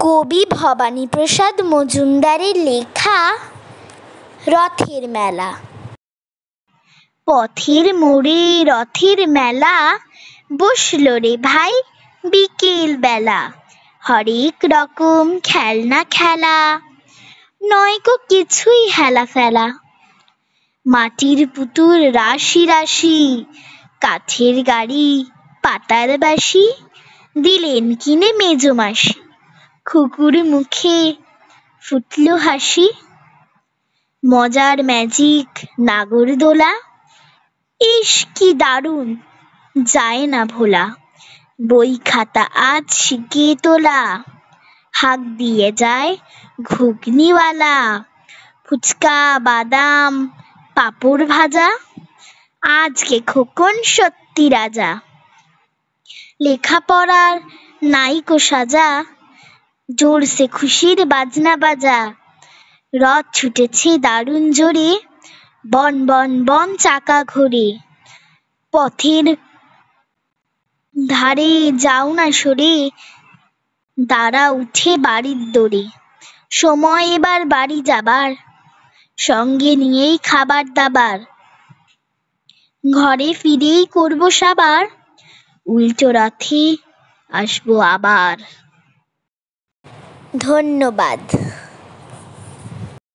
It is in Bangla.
কবি ভবানীপ্রসাদ মজুমদারের লেখা রথের মেলা। পথের মোড়ে রথের মেলা, বসলো রে ভাই বিকেল বেলা। হরেক রকম খেলনা খেলা, নয়কো কিছুই হেলা ফেলা। মাটির পুতুল রাশি রাশি, কাঠের গাড়ি পাতার বাঁশি, দিলেন কিনে মেজমাসি। খুকুর মুখে ফুটলো হাসি। মজার ম্যাজিক নাগরদোলা, ইস কি দারুণ যায় না ভোলা। বই খাতা আজ শিখিয়ে তোলা, হাঁক দিয়ে যায় ঘুগনিওয়ালা। ফুচকা বাদাম পাঁপড় ভাজা, আজকে খোকন সত্যি রাজা। লেখাপড়ার নাইকো সাজা, জোরসে খুশির বাজনা বাজা। রথ ছুটেছে দারুণ জোরে, বন বন বন চাকা ঘোরে। পথের ধারে যাও না সরে, দাঁড়া উঠে বাড়ির দোরে। সময় এবার বাড়ি যাবার, সঙ্গে নিয়েই খাবার দাবার। ঘরে ফিরেই করবো সাবার, উল্টো রথে আসবো আবার। ধন্যবাদ।